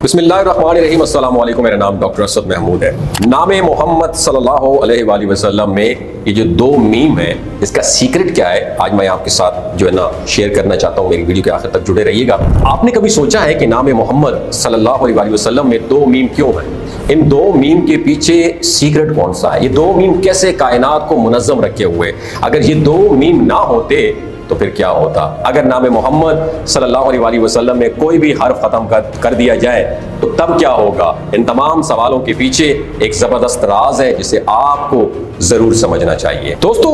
बिस्मिल्लाहिर्रहमानिर्रहीम। अस्सलाम वालेकुम। मेरा नाम डॉक्टर असद महमूद है। नाम मोहम्मद सल्लल्लाहु अलैहि वसल्लम में ये जो दो मीम है, इसका सीक्रेट क्या है, आज मैं आपके साथ जो है ना शेयर करना चाहता हूँ। मेरी वीडियो के आखिर तक जुड़े रहिएगा। आपने कभी सोचा है कि नाम मोहम्मद सल्लल्लाहु अलैहि वसल्लम में दो मीम क्यों है? इन दो मीम के पीछे सीक्रेट कौन सा है? ये दो मीम कैसे कायनात को मुनज़्ज़म रखे हुए? अगर ये दो मीम ना होते तो फिर क्या होता? अगर नाम मोहम्मद सल्लल्लाहु अलैहि वसल्लम में कोई भी हर्फ खत्म कर दिया जाए तो तब क्या होगा? इन तमाम सवालों के पीछे एक जबरदस्त राज है जिसे आपको जरूर समझना चाहिए। दोस्तों,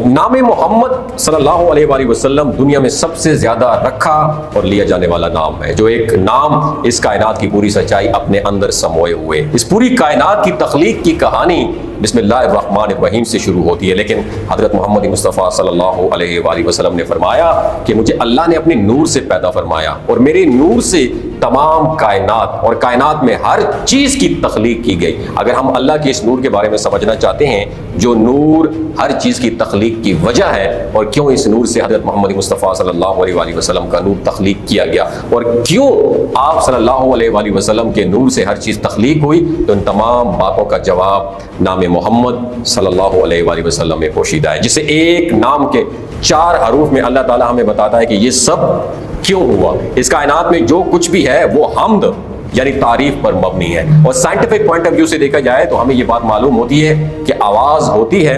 नाम मोहम्मद सल्लल्लाहु अलैहि वसल्लम दुनिया में सबसे ज्यादा रखा और लिया जाने वाला नाम है, जो एक नाम इस कायनात की पूरी सच्चाई अपने अंदर समोए हुए। इस पूरी कायनात की तख्लीक की कहानी बिस्मिल्लाहिर्रहमानिर्रहीम से शुरू होती है, लेकिन हजरत मोहम्मद मुस्तफ़ा सल्लल्लाहु अलैहि वसल्लम ने फरमाया कि मुझे अल्लाह ने अपने नूर से पैदा फरमाया और मेरे नूर से तमाम कायनात और कायनात में हर चीज की तख्लीक की गई। अगर हम अल्लाह के इस नूर के बारे में समझना चाहते हैं, जो नूर हर चीज की तख्लीक की वजह है, और क्यों इस नूर से हजरत मोहम्मद मुस्तफ़ा सल्लल्लाहु अलैहि वसल्लम का नूर तख्लीक किया गया, और क्यों आप सल्लल्लाहु अलैहि वसल्लम के नूर से हर चीज तख्लीक हुई, तो इन तमाम बातों का जवाब नाम मोहम्मद सल्लल्लाहु अलैहि वसल्लम में पोशीदा है, जिसे एक नाम के 4 हरूफ में अल्लाह ताला हमें बताता है कि ये सब क्यों हुआ। इस कायनात में जो कुछ भी है वो हम्द यानी तारीफ पर मबनी है। और साइंटिफिक पॉइंट ऑफ व्यू से देखा जाए तो हमें ये बात मालूम होती है कि आवाज होती है,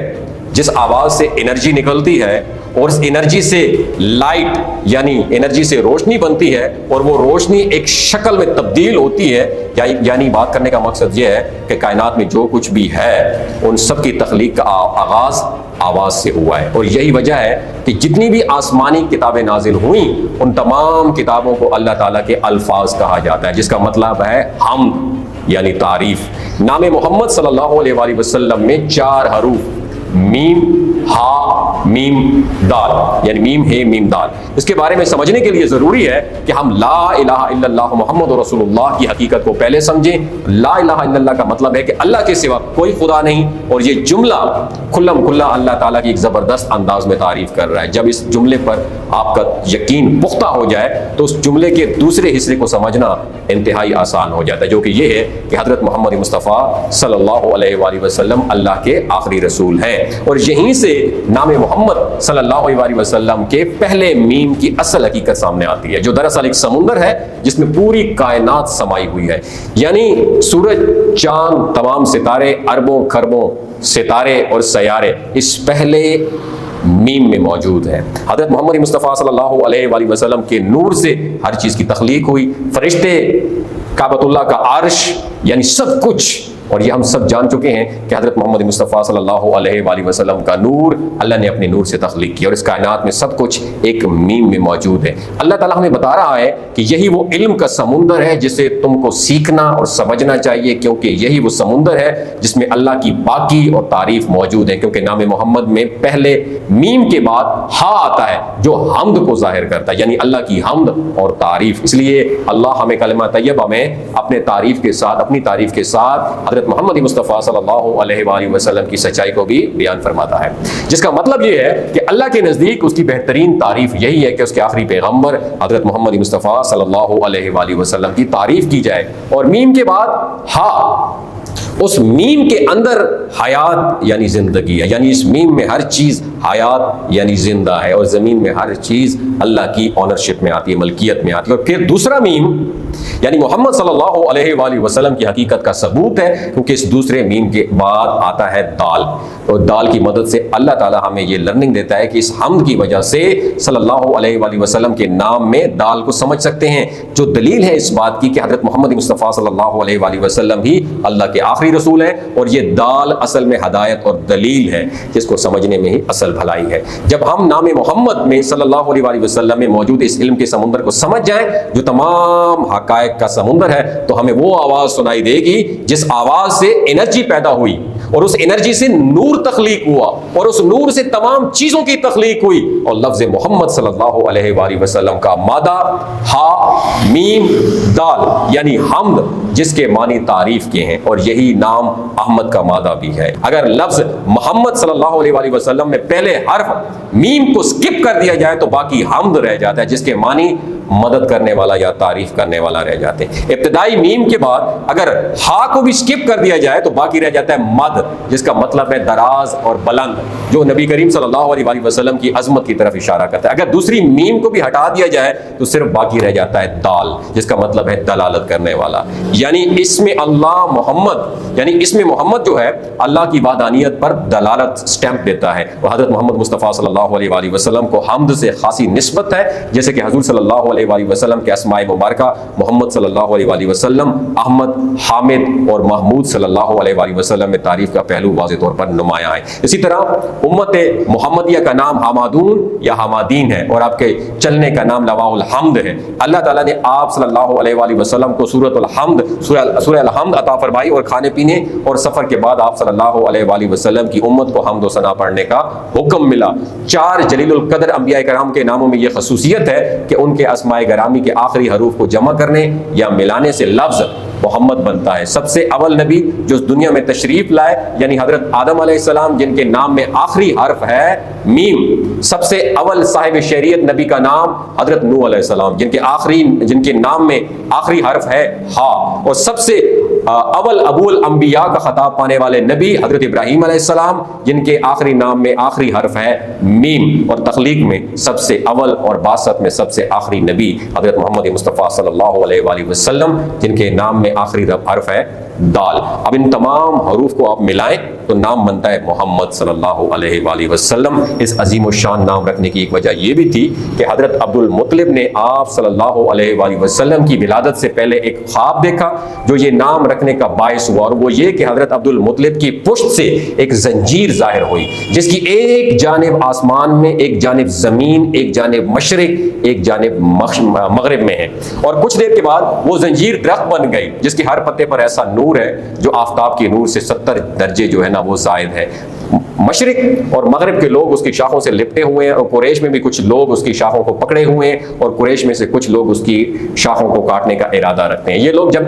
जिस आवाज से एनर्जी निकलती है और इस एनर्जी से लाइट यानी एनर्जी से रोशनी बनती है, और वो रोशनी एक शक्ल में तब्दील होती है। यानी बात करने का मकसद ये है कि कायनात में जो कुछ भी है उन सब की तख्लीक का आगाज आवाज से हुआ है। और यही वजह है कि जितनी भी आसमानी किताबें नाजिल हुई, उन तमाम किताबों को अल्लाह ताला के अल्फाज कहा जाता है, जिसका मतलब है हम्द यानी तारीफ। नाम मोहम्मद सल्लल्लाहु अलैहि वसल्लम में 4 हरूफ मीम हा मीम दाल यानी मीम हे मीम दाल, इसके बारे में समझने के लिए जरूरी है कि हम ला इलाहा इल्लल्लाह मुहम्मद रसूलुल्लाह की हकीकत को पहले समझें। ला इलाहा इल्लल्लाह का मतलब है कि अल्लाह के सिवा कोई खुदा नहीं, और ये जुमला खुल्लम खुल्ला अल्लाह ताला की एक जबरदस्त अंदाज में तारीफ कर रहा है। जब इस जुमले पर आपका यकीन पुख्ता हो जाए तो उस जुमले के दूसरे हिस्से को समझना इंतहाई आसान हो जाता है, जो कि ये है कि हजरत मोहम्मद मुस्तफ़ा सल्लल्लाहु अलैहि वसल्लम अल्लाह के आखिरी रसूल हैं। और यहीं से नाम मोहम्मद सल्लल्लाहु अलैहि वसल्लम के पहले मीम की असल हकीकत सामने आती है, जो दरअसल एक समुंदर है जिसमें पूरी कायनात समाई हुई है। यानी सूरज, चांद, तमाम सितारे, अरबों खरबों सितारे और सयारे इस पहले मीम में मौजूद है। हजरत मोहम्मद मुस्तफ़ा सल्लल्लाहु अलैहि वसल्लम के नूर से हर चीज की तख्लीक हुई। फरिश्ते, काबतुल्लाह का अर्श यानी सब कुछ, और ये हम सब जान चुके हैं कि हजरत मोहम्मद मुस्तफ़ा सल्लल्लाहु अलैहि वसल्लम का नूर अल्लाह ने अपने नूर से तख्लीक किया, और इस कायनात में सब कुछ एक मीम में मौजूद है। अल्लाह ताला हमें बता रहा है कि यही वो इल्म का समुंदर है जिसे तुमको सीखना और समझना चाहिए, क्योंकि यही वो समुंदर है जिसमें अल्लाह की बाकी और तारीफ मौजूद है। क्योंकि नाम मोहम्मद में पहले मीम के बाद हा आता है, जो हम्द को जाहिर करता है, यानी अल्लाह की हम्द और तारीफ। इसलिए अल्लाह हमें कलमा तैयबा में अपनी तारीफ के साथ मोहम्मद मुस्तफ़ा सल्लल्लाहु अलैहि वसल्लम की सच्चाई को भी बयान फरमाता है, जिसका मतलब ये है कि अल्लाह के नज़दीक उसकी बेहतरीन तारीफ यही है कि उसके आखिरी पैगंबर हजरत मोहम्मद मुस्तफ़ा सल्लल्लाहु अलैहि वसल्लम की तारीफ की जाए। और मीम के बाद हा, उस मीम के अंदर हयात यानी जिंदगी है, यानी इस मीम में हर चीज हयात यानी जिंदा है, और जमीन में हर चीज अल्लाह की ऑनरशिप में आती है, मलकियत में आती है। और फिर दूसरा मीम यानी मोहम्मद सल्लल्लाहु अलैहि वसल्लम की हकीकत का सबूत है, क्योंकि इस दूसरे मीम के बाद आता है दाल, और दाल की मदद से अल्लाह ताला हमें ये लर्निंग देता है कि इस हम्द की वजह से सल्लल्लाहु अलैहि वसल्लम के नाम में दाल को समझ सकते हैं, जो दलील है इस बात की कि हजरत मोहम्मद मुस्तफ़ा सल्लल्लाहु अलैहि वसल्लम ही अल्लाह के आखिरी रसूल है। और ये दाल असल में हदायत और दलील है, जिसको समझने में ही असल भलाई है। जब हम नाम मोहम्मद में सल्लल्लाहु अलैहि वसल्लम में मौजूद इस इल्म के समुंदर को समझ जाएं, जो तमाम हकायक का समुंदर है, तो हमें वो आवाज सुनाई देगी जिस आवाज से एनर्जी पैदा हुई, और उस एनर्जी से नूर तख्लीक हुआ, और उस नूर से तमाम चीजों की तख्लीक हुई। और लफ्ज मोहम्मद सल्लल्लाहु अलैहि वसल्लम का मादा हा मीम दाल यानी हम्द, जिसके मानी तारीफ के हैं, और यही नाम अहमद का मादा भी है। अगर लफ्ज मोहम्मद सल्लल्लाहु अलैहि वसल्लम में पहले हर्फ मीम को स्किप कर दिया जाए तो बाकी हम्द रह जाता है, जिसके मानी मदद करने वाला या तारीफ करने वाला रह जाते हैं। इब्तिदाई मीम के बाद अगर हा को भी स्किप कर दिया जाए तो बाकी रह जाता है मद, जिसका मतलब है दराज और बुलंद, जो नबी करीम सल्लल्लाहु अलैहि वसल्लम की अजमत की तरफ इशारा करता है। अगर दूसरी मीम को भी हटा दिया जाए तो सिर्फ बाकी रह जाता है दाल, जिसका मतलब है दलालत करने वाला। यानी इसमें अल्लाह मोहम्मद, यानी इसमें मोहम्मद जो है अल्लाह की वादानियत पर दलालत स्टैंप देता है। और हज़रत मोहम्मद मुस्तफ़ा सल्लल्लाहु अलैहि वसल्लम को हम्द से खासी निस्बत है, जैसे कि हुज़ूर सल्लल्लाहु अलैहि वसल्लम के अस्माए मुबारका मोहम्मद सल्लल्लाहु अलैहि वसल्लम, अहमद, हामिद और महमूद सल्लल्लाहु अलैहि वसल्लम में तारीफ का पहलू वाज़ेह तौर पर नुमाया है। इसी तरह उम्मत मोहम्मदिया का नाम हमादून या हमादीन है और आपके चलने का नाम लवाउल हम्द है। अल्लाह ताला ने आप सल्लल्लाहु अलैहि वसल्लम को सूरतुल हम्द, सूरह अल हम्द अता फरमाई और खाने पीने और सफर के बाद आप सल्लल्लाहु अलैहि वसल्लम की उम्मत को हम्द व सना पढ़ने का हुक्म मिला। 4 जलीलुल कदर अंबिया कराम के नामों में यह खसूसियत है कि उनके अस्माए गरामी के आखिरी हरूफ को जमा करने या मिलाने से लफ्ज मोहम्मद बनता है। सबसे अव्वल नबी जो दुनिया में तशरीफ लाए यानी हजरत आदम अलैहिस्सलाम, जिनके नाम में आखिरी हर्फ है मीम। सबसे अव्वल साहिब शरीयत नबी का नाम हजरत नूह अलैहिस्सलाम, जिनके नाम में आखिरी हर्फ है हा। और सबसे अव्वल अबुल अंबिया का खिताब पाने वाले नबी हजरत इब्राहीम अलैहिस्सलाम, जिनके आखिरी नाम में आखिरी हर्फ है मीम। और तख्लीक में सबसे अव्वल और बासत में सबसे आखिरी नबी हजरत मोहम्मद मुस्तफ़ा सल्लल्लाहु अलैहि वसल्लम, जिनके नाम में आखिरी हर्फ है दाल। अब इन तमाम हरूफ को आप मिलाएं तो नाम बनता है मोहम्मद सल्लल्लाहु अलैहि वसल्लम। इस अजीम व शान नाम रखने की एक वजह यह भी थी कि हजरत अब्दुल मुत्तलिब ने आप सल्लल्लाहु अलैहि वसल्लम की विलादत से पहले एक ख्वाब देखा जो ये नाम रखने का बायस हुआ, और वो ये कि हजरत अब्दुल मुत्तलिब की पुश्त से एक जंजीर जाहिर हुई, जिसकी एक जानिब आसमान में, एक जानिब जमीन, एक जानिब मशरिक, एक जानिब मगरिब में है। और कुछ देर के बाद वो जंजीर दरख्त बन गई, जिसके हर पत्ते पर ऐसा नूर है जो आफताब के नूर से 70 दर्जे जो है ना वो जायद है। मशरिक और मगरिब के लोग उसकी शाखों से लिपटे हुए हैं, और कुरैश में भी कुछ लोग उसकी शाखों को पकड़े हुए हैं, और कुरैश में से कुछ लोग उसकी शाखों को काटने का इरादा रखते हैं। ये लोग जब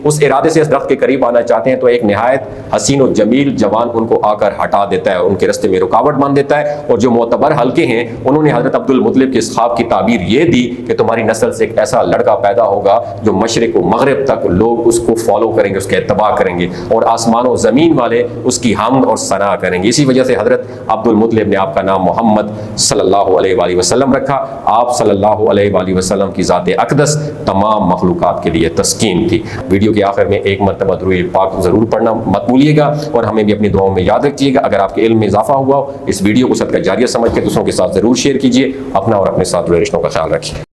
उस इरादे से इस दरख्त के करीब आना चाहते हैं तो एक निहायत हसीन और जमील जवान उनको आकर हटा देता है, उनके रास्ते में रुकावट बांध देता है। और जो मोतबर हल्के हैं उन्होंने हजरत अब्दुल मुत्तलिब के इस ख्वाब की ताबीर ये दी कि तुम्हारी नस्ल से एक ऐसा लड़का पैदा होगा जो मशरिक व मगरिब तक लोग उसको फॉलो करेंगे, उसके इत्तबा करेंगे, और आसमान और ज़मीन वाले उसकी हमद और सना करेंगे। इसी वजह से हजरत अब्दुल मुत्तलिब ने आपका नाम मोहम्मद सल्लल्लाहु अलैहि वसल्लम रखा। आप सल्लल्लाहु अलैहि वसल्लम की ज़ात अक़दस तमाम मखलूक़ात के लिए तस्कीन थी। वीडियो के आखिर में एक मरतबा दुरूद पाक ज़रूर पढ़ना मत भूलिएगा, और हमें भी अपनी दुआओं में याद रखिएगा। अगर आपके इल्म में इजाफा हुआ हो, इस वीडियो को सदका जारिया समझ के दूसरों के साथ ज़रूर शेयर कीजिए। अपना और अपने साथ जुड़े रिश्तों का ख्याल रखिए।